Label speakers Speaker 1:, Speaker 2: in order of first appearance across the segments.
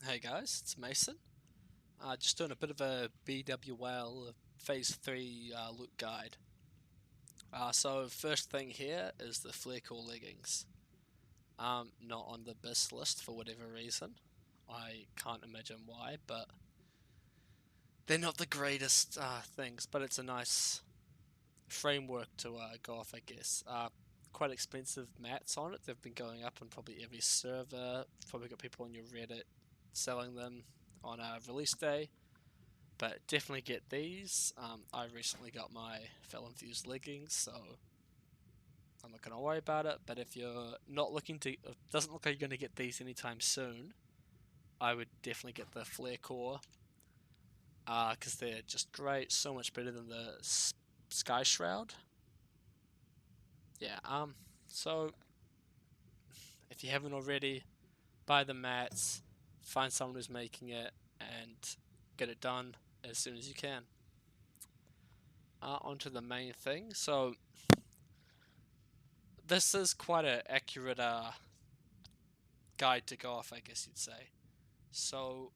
Speaker 1: Hey guys, it's Mason. Just doing a bit of a BWL Phase 3 loot guide. So first thing here is the flare core leggings. Not on the best list for whatever reason. I can't imagine why, but they're not the greatest things, but it's a nice framework to go off, I guess. Quite expensive mats on it. They've been going up on probably every server. Probably got people on your Reddit selling them on release day. But definitely get these. I recently got my Fell Infused leggings, so I'm not going to worry about it. But if you're not looking to, it doesn't look like you're going to get these anytime soon, I would definitely get the Flare Core, because they're just great, so much better than the Sky Shroud. Yeah, so if you haven't already, buy the mats, find someone who's making it, and get it done as soon as you can. Onto the main thing. So this is quite an accurate guide to go off, I guess you'd say. So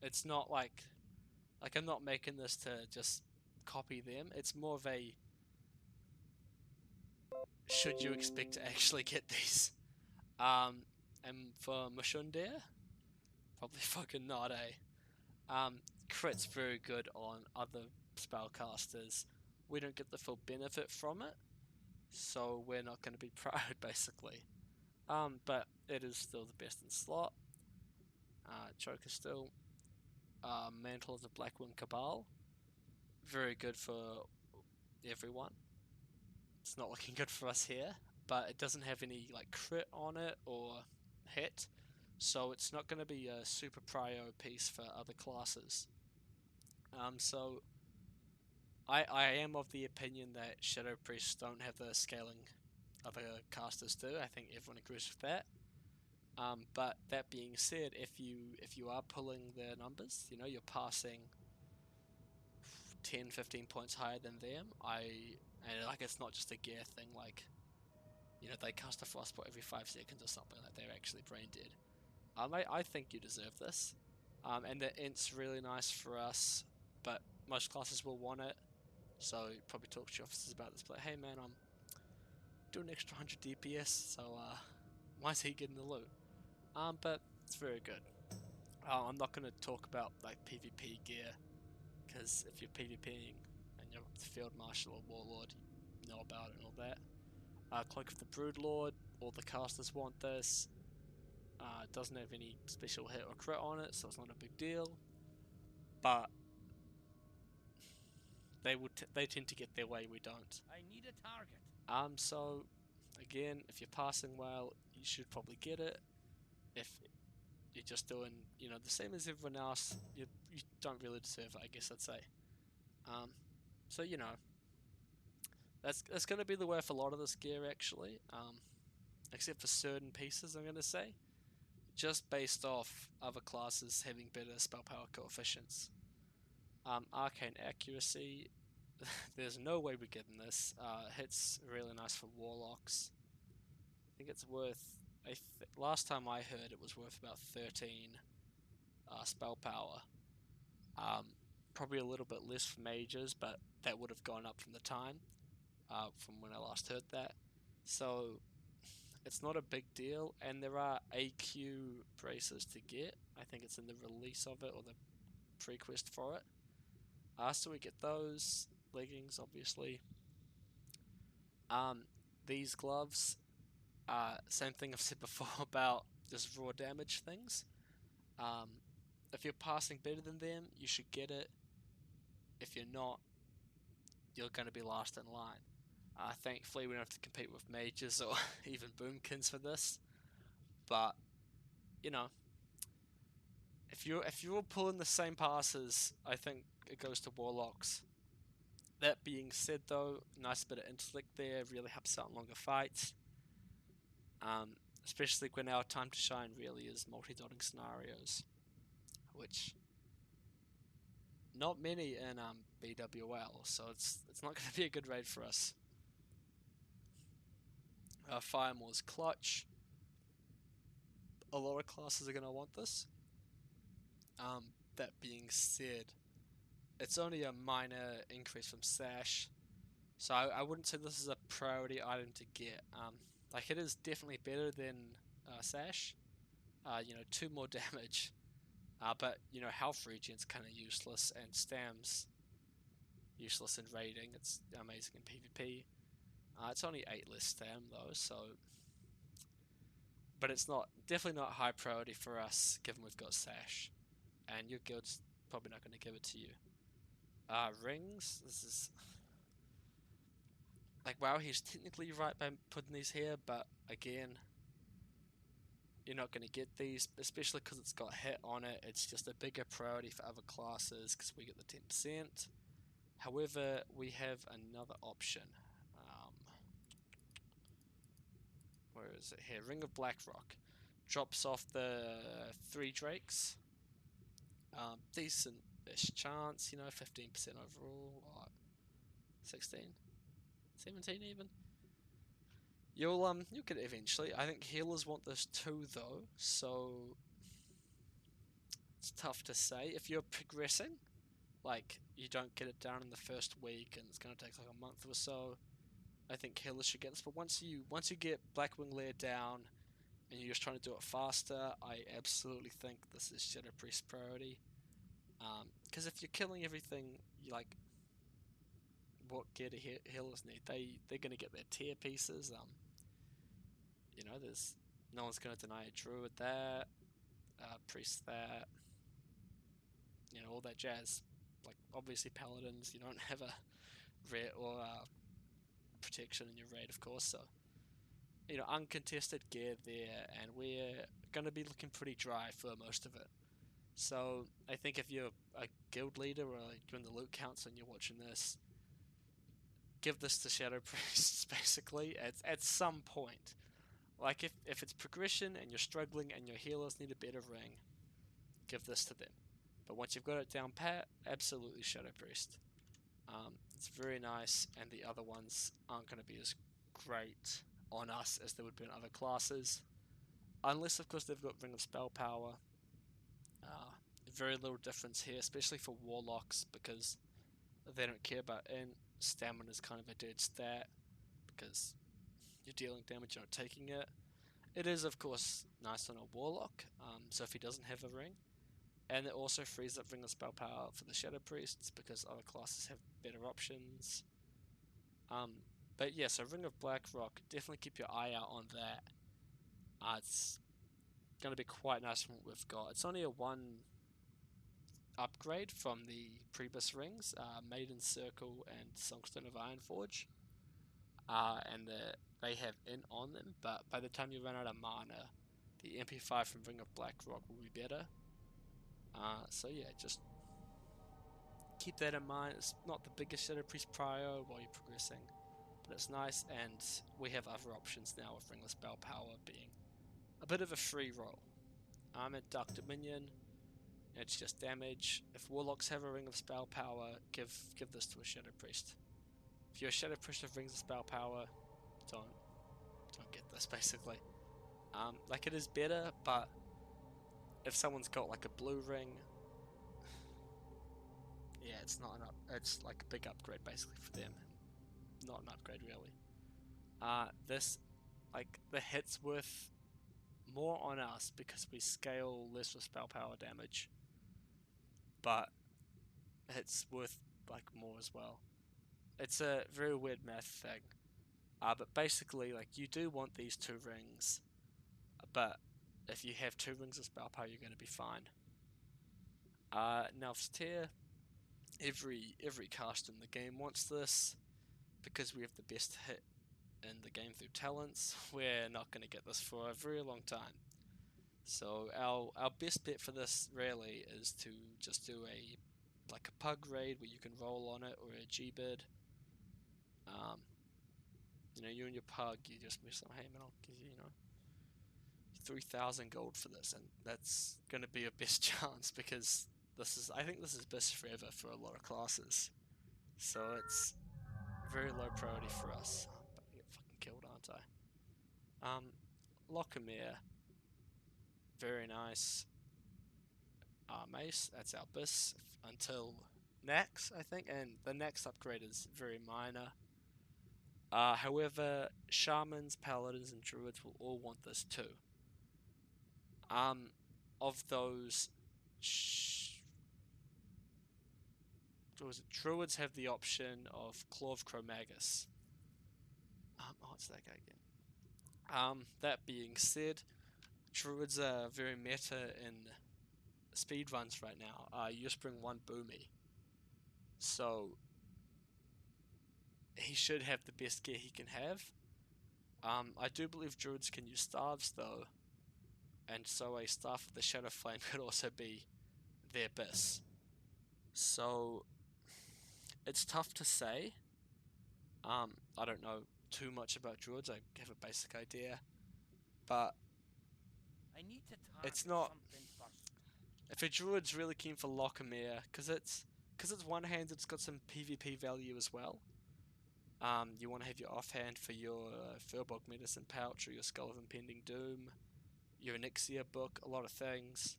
Speaker 1: it's not like I'm not making this to just copy them. It's more of a should you expect to actually get these? And for Mushundir, probably fucking not, eh? Crit's very good on other spellcasters. We don't get the full benefit from it, so we're not going to be proud, basically. But it is still the best in slot. Choker still. Mantle of the Blackwing Cabal. Very good for everyone. It's not looking good for us here, but it doesn't have any like crit on it or hit, so it's not going to be a super prio piece for other classes. So I am of the opinion that Shadow Priests don't have the scaling other casters do. I think everyone agrees with that. But that being said, if you are pulling their numbers, you're passing 10, 15 points higher than them. And like it's not just a gear thing. Like they cast a frostbite every 5 seconds or something. Like they're actually brain dead. I think you deserve this. And the int's really nice for us, but most classes will want it. So probably talk to your officers about this. But hey man, I'm doing an extra 100 DPS. So why is he getting the loot? But it's very good. I'm not going to talk about like PvP gear, because if you're PvPing and you're the Field Marshal or Warlord, you know about it and all that. Cloak of the Broodlord, all the casters want this. It doesn't have any special hit or crit on it, so it's not a big deal. But they tend to get their way, we don't.
Speaker 2: I need a target.
Speaker 1: So again, if you're passing well, you should probably get it. If you're just doing, the same as everyone else, you don't really deserve it, I guess I'd say. Um, so that's going to be the way for a lot of this gear actually, except for certain pieces, I'm going to say, just based off other classes having better spell power coefficients. Arcane accuracy, there's no way we're getting this. Hits really nice for warlocks. I think it's worth. Last time I heard, it was worth about 13 spell power. Um, Probably a little bit less for mages, but that would have gone up from the time, from when I last heard that. So it's not a big deal, and there are AQ braces to get. I think it's in the release of it or the pre-quest for it. So we get those leggings, obviously. Um, these gloves, same thing I've said before about just raw damage things. Um, if you're passing better than them, you should get it. If you're not, you're going to be last in line. Thankfully, we don't have to compete with mages or even boomkins for this. But you know, if you're all pulling the same passes, I think it goes to warlocks. That being said, though, nice bit of intellect there really helps out in longer fights. Um, Especially when our time to shine really is multi-dotting scenarios, which not many in BWL, so it's not going to be a good raid for us. Fire Moore's clutch. A lot of classes are going to want this. That being said, it's only a minor increase from Sash, so I wouldn't say this is a priority item to get. Like it is definitely better than Sash. You know, 2 more damage. But you know, health regen's kind of useless, and Stam's useless in raiding. It's amazing in PvP. It's only 8 less Stam though, so but it's not definitely not high priority for us given we've got Sash, and your guild's probably not going to give it to you. Rings. This is like wow, he's technically right by putting these here, but again, you're not going to get these, especially because it's got hit on it. It's just a bigger priority for other classes because we get the 10%. However, we have another option. Where is it here? Ring of Blackrock. Drops off the 3 Drakes. Decent-ish chance, you know, 15% overall. Or 16? 17 even? You'll get it eventually. I think healers want this too though, so it's tough to say. If you're progressing, like you don't get it down in the first week and it's gonna take like a month or so, I think healers should get this. But once you get Blackwing Lair down and you're just trying to do it faster, I absolutely think this is Shadow Priest priority. Because if you're killing everything, you like what gear do healers need? They're gonna get their tier pieces. You know, there's no one's gonna deny a druid that, priest that, you know, all that jazz. Like obviously paladins, you don't have a rare or protection in your raid, of course. So you know, uncontested gear there, and we're gonna be looking pretty dry for most of it. So I think if you're a guild leader or like doing the loot counts and you're watching this, give this to Shadow Priests basically at some point. Like if it's progression and you're struggling and your healers need a better ring, give this to them. But once you've got it down pat, absolutely Shadow Priest. It's very nice, and the other ones aren't going to be as great on us as they would be on other classes. Unless, of course, they've got Ring of Spell Power. Very little difference here, especially for Warlocks, because they don't care about int. Stamina is kind of a dead stat, because you're dealing damage, you're not taking it. It is, of course, nice on a Warlock, so if he doesn't have a ring. And it also frees up Ring of Spell Power for the Shadow Priests, because other classes have better options. But yeah, so Ring of Blackrock, definitely keep your eye out on that. It's going to be quite nice from what we've got. It's only a 1 upgrade from the previous rings, Maiden Circle and Songstone of Ironforge. And they have int on them, but by the time you run out of mana, the MP5 from Ring of Blackrock will be better. So yeah, just keep that in mind. It's not the biggest Shadow Priest prio while you're progressing, but it's nice, and we have other options now with Ringless Spell Power being a bit of a free roll. I'm at Dark Dominion, it's just damage. If Warlocks have a Ring of Spell Power, give this to a Shadow Priest. If you're a Shadow Priest with Rings of Spell Power, don't get this basically. Like it is better, but if someone's got like a blue ring, yeah, it's not an up. It's like a big upgrade basically for them, not an upgrade really. This, like the hit's worth more on us because we scale less with spell power damage, but it's worth like more as well. It's a very weird math thing. But basically, like you do want these 2 rings, but if you have 2 rings of spell power, you're going to be fine. Nelf's tier. Every caster in the game wants this because we have the best hit in the game through talents. We're not going to get this for a very long time. So our best bet for this really is to just do like a pug raid where you can roll on it, or a G-bid. You know, you and your pug, you just miss them. Hey man, I'll give you, 3,000 gold for this, and that's going to be your best chance because I think this is best forever for a lot of classes. So it's very low priority for us. I'm about to get fucking killed, aren't I? Lockermere, very nice. mace. That's our bis until next, I think, and the next upgrade is very minor. However, shamans, paladins, and druids will all want this too. Of those, druids have the option of Claw of Chromagus. What's that guy again? That being said, druids are very meta in speed runs right now. You just bring one boomy, so he should have the best gear he can have. I do believe druids can use staves though, and so a staff of the Shadow Flame could also be their bis. So it's tough to say. I don't know too much about druids. I have a basic idea, but
Speaker 2: I need to
Speaker 1: it's not.
Speaker 2: something first.
Speaker 1: If a druid's really keen for Locomere, because it's one-handed, it's got some PvP value as well. You want to have your offhand for your Furbog Medicine Pouch or your Skull of Impending Doom, your Onyxia book, a lot of things.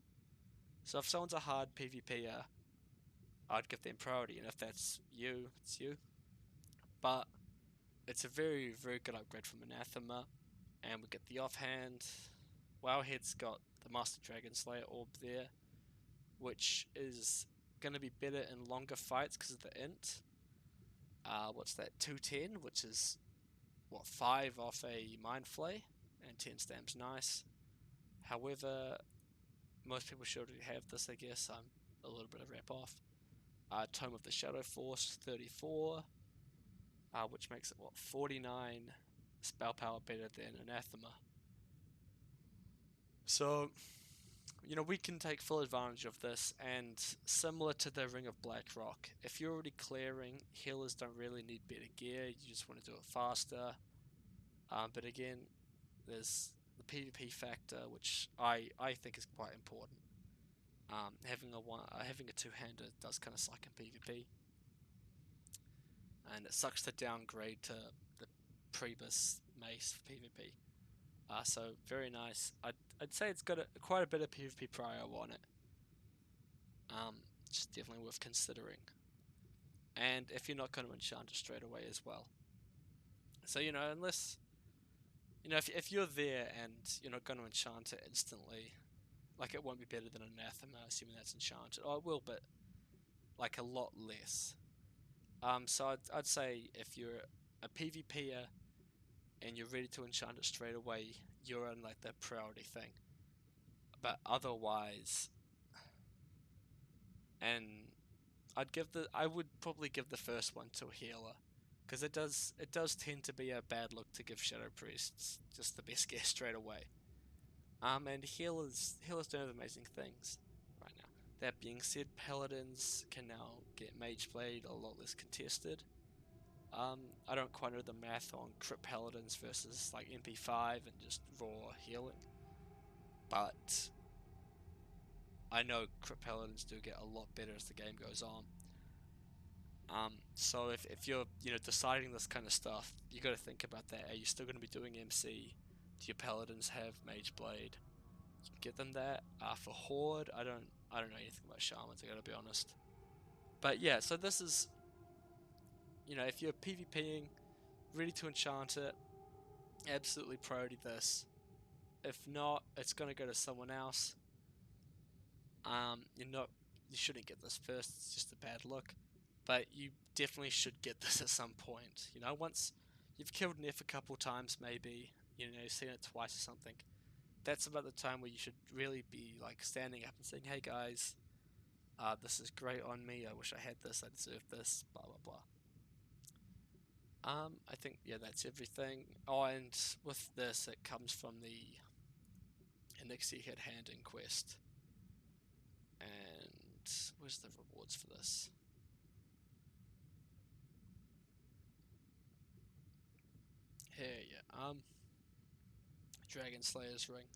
Speaker 1: So if someone's a hard PvPer, I'd give them priority, and if that's you, it's you. But it's a very, very good upgrade from Anathema, and we get the offhand. Wowhead's got the Master Dragon Slayer orb there, which is going to be better in longer fights because of the int. What's that? 210, which is what, 5 off a Mind Flay, and 10 stamps nice. However, most people should already have this, I guess. I'm a little bit of rap off. Tome of the Shadow Force, 34, which makes it, what, 49 spell power better than Anathema. So, we can take full advantage of this, and similar to the Ring of Blackrock, if you're already clearing, healers don't really need better gear, you just want to do it faster. But again, there's the PvP factor, which I think is quite important. Having a two-hander does kind of suck in PvP, and it sucks to downgrade to the Priest mace for PvP. So very nice. I'd say it's got quite a bit of PvP prio on it. It's definitely worth considering. And if you're not going to enchant it straight away as well. So unless if you're there and you're not going to enchant it instantly, like it won't be better than Anathema, assuming that's enchanted. Oh, it will, but like a lot less. So I'd say if you're a PvPer and you're ready to enchant it straight away, you're on like the priority thing. But otherwise, and I would probably give the first one to a healer, because it does tend to be a bad look to give Shadow Priests just the best gear straight away. And healers do amazing things right now. That being said, Paladins can now get Mage Blade a lot less contested. I don't quite know the math on crit Paladins versus like MP5 and just raw healing, but I know crit Paladins do get a lot better as the game goes on. So if you're deciding this kind of stuff, you got to think about that. Are you still going to be doing MC? Do your Paladins have Mage Blade? You can get them that. For Horde, I don't know anything about Shamans, I gotta be honest. But yeah, so this is, if you're PvPing, ready to enchant it, absolutely priority this. If not, it's gonna go to someone else. You shouldn't get this first, it's just a bad look. But you definitely should get this at some point. Once you've killed Neff a couple times, maybe, you've seen it twice or something. That's about the time where you should really be like standing up and saying, "Hey guys, this is great on me. I wish I had this. I deserve this." Blah blah blah. I think that's everything. Oh, and with this, it comes from the Onyxia Head Handing quest. And where's the rewards for this? Here, yeah. Dragon Slayer's ring.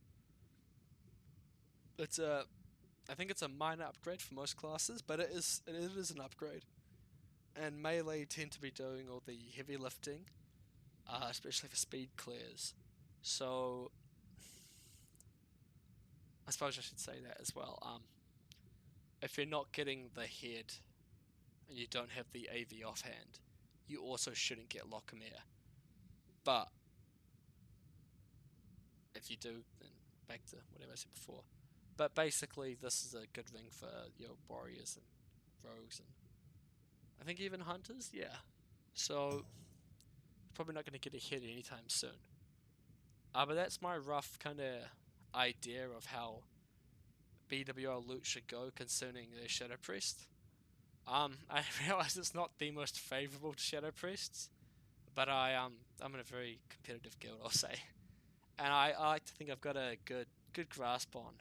Speaker 1: I think it's a minor upgrade for most classes, but it is an upgrade. And melee tend to be doing all the heavy lifting, especially for speed clears. So I suppose I should say that as well. if you're not getting the head and you don't have the AV offhand, you also shouldn't get Locomere. But if you do, then back to whatever I said before. But basically, this is a good ring for your warriors and rogues and I think even hunters. Yeah. So probably not going to get a hit anytime soon. But that's my rough kind of idea of how BWL loot should go concerning the Shadow Priest. I realize it's not the most favorable to Shadow Priests, but I'm in a very competitive guild, I'll say, and I like to think I've got a good grasp on,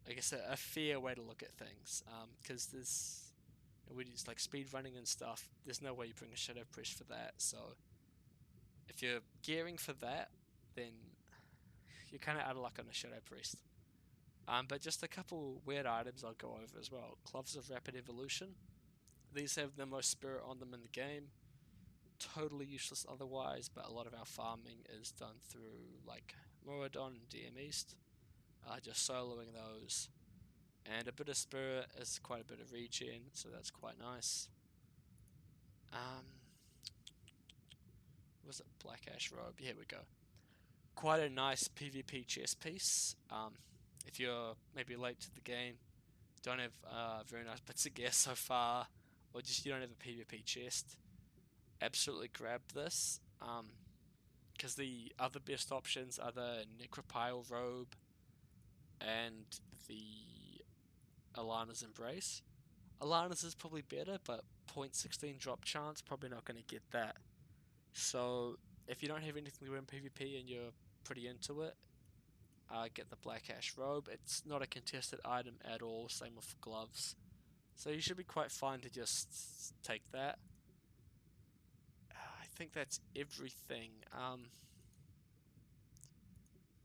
Speaker 1: I guess, a fair way to look at things. Because there's we just like speed running and stuff. There's no way you bring a Shadow Priest for that. So if you're gearing for that, then you're kind of out of luck on a Shadow Priest. But just a couple weird items I'll go over as well. Gloves of Rapid Evolution. These have the most spirit on them in the game. Totally useless otherwise, but a lot of our farming is done through like Moradon and DM East. Just soloing those. And a bit of spirit is quite a bit of regen, so that's quite nice. Was it Black Ash Robe? Here we go. Quite a nice PvP chest piece. If you're maybe late to the game, don't have very nice bits of gear so far, or just you don't have a PvP chest, absolutely grab this. Because the other best options are the Necropile Robe and the Alana's Embrace. Alana's is probably better, but 0.16 drop chance, probably not going to get that. So if you don't have anything to win PvP and you're pretty into it, get the Black Ash Robe. It's not a contested item at all, same with gloves. So you should be quite fine to just take that. I think that's everything.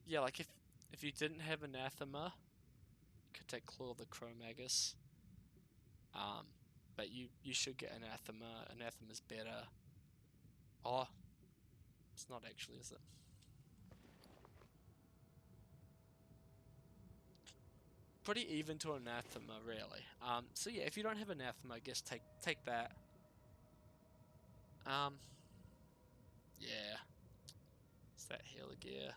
Speaker 1: Yeah, like if you didn't have Anathema, you could take Claw of the Chromagus. But you should get Anathema. Anathema's better. Oh, it's not actually, is it? Pretty even to Anathema, really. So yeah, if you don't have Anathema, I guess take that. Yeah, it's that healer gear.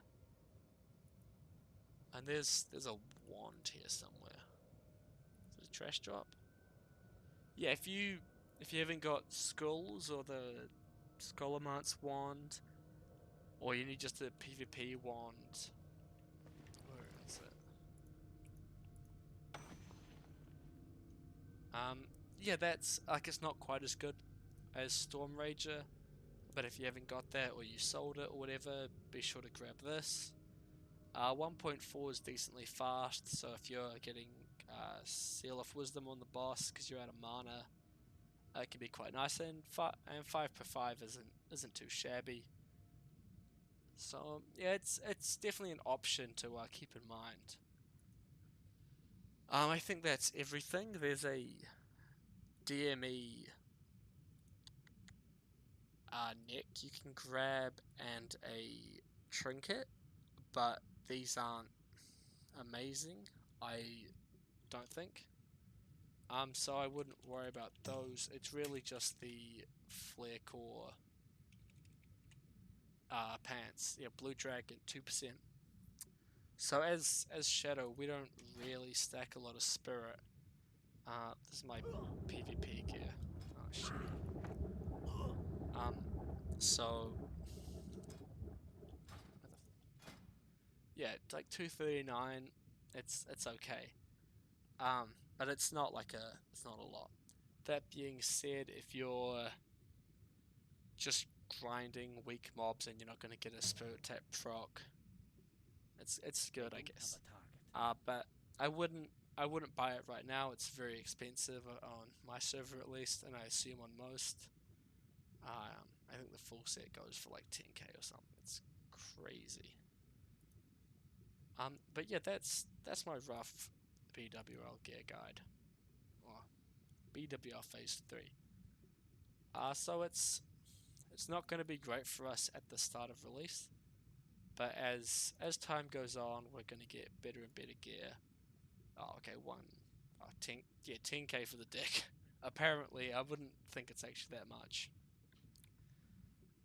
Speaker 1: And there's a wand here somewhere. Is it a trash drop? Yeah, if you haven't got skulls or the Scholomance wand, or you need just a PvP wand. Where is it? Yeah, that's like it's not quite as good as Storm Rager, but if you haven't got that or you sold it or whatever, be sure to grab this. 1.4 is decently fast, so if you're getting Seal of Wisdom on the boss because you're out of mana, it can be quite nice. And 5/5 isn't too shabby. So yeah, it's definitely an option to keep in mind. I think that's everything. There's a DME neck you can grab and a trinket, but these aren't amazing, I don't think. So I wouldn't worry about those. It's really just the flare core pants. Yeah, Blue Dragon 2%. So as Shadow, we don't really stack a lot of spirit. This is my PvP gear. Oh shit. So yeah, it's like 239. It's okay. But it's not it's not a lot. That being said, if you're just grinding weak mobs and you're not going to get a spirit tap proc, it's good, I guess. But I wouldn't buy it right now. It's very expensive on my server at least, and I assume on most. I think the full set goes for like 10k or something. It's crazy. But yeah, that's my rough BWL gear guide, or BWL Phase 3. So it's not going to be great for us at the start of release, but as time goes on, we're going to get better and better gear. Oh, okay, one Oh, 10k for the deck. Apparently, I wouldn't think it's actually that much.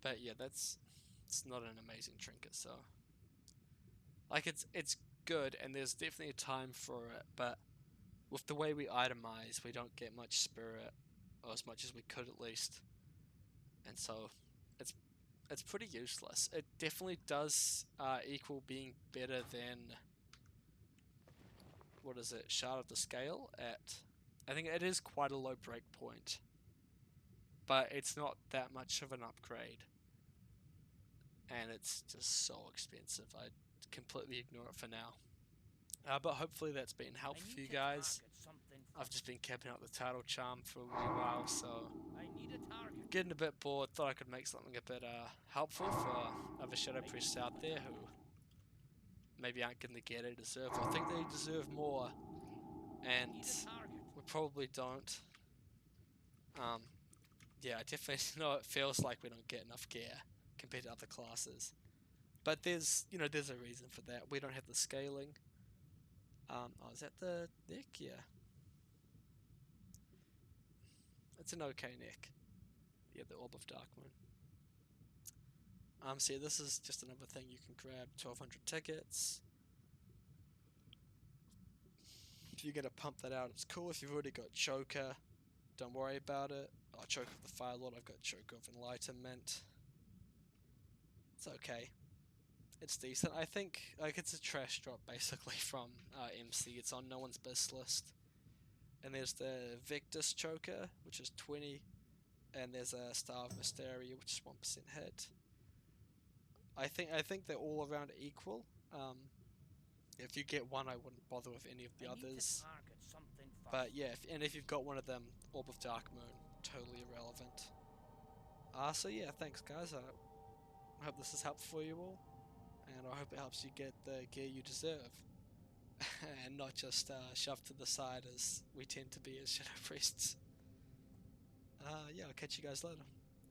Speaker 1: But yeah, it's not an amazing trinket, so like it's good, and there's definitely a time for it, but with the way we itemize, we don't get much spirit, or as much as we could at least, and so it's it's pretty useless. It definitely does equal being better than, what is it, Shard of the Scale at, I think it is quite a low break point, but it's not that much of an upgrade, and it's just so expensive. I completely ignore it for now. But hopefully that's been helpful for you guys. I've just been camping out the title charm for a wee while, so
Speaker 2: I need a target.
Speaker 1: getting a bit bored. Thought I could make something a bit helpful for other shadow priests out there who maybe aren't going to get it, deserve, or think they deserve more, and
Speaker 2: Need a target.
Speaker 1: we probably don't. Yeah, I definitely know it feels like we don't get enough gear compared to other classes, but there's there's a reason for that. We don't have the scaling. Oh, is that the neck? Yeah. It's an okay neck. Yeah, the Orb of Darkmoon. So yeah, this is just another thing you can grab. 1,200 tickets. If you're gonna pump that out, it's cool. If you've already got Choker, don't worry about it. Oh, Choker of the Fire Lord. I've got Choker of Enlightenment. It's okay. It's decent. I think like it's a trash drop basically from MC. It's on no one's best list. And there's the Victus Choker, which is 20, and there's a Star of Mysteria, which is 1% hit. I think they're all around equal. If you get one, I wouldn't bother with any of the others. But yeah, if you've got one of them, Orb of Darkmoon, totally irrelevant. So yeah, thanks guys. I hope this is helpful for you all, and I hope it helps you get the gear you deserve, and not just shoved to the side as we tend to be as Shadow Priests. Yeah, I'll catch you guys later.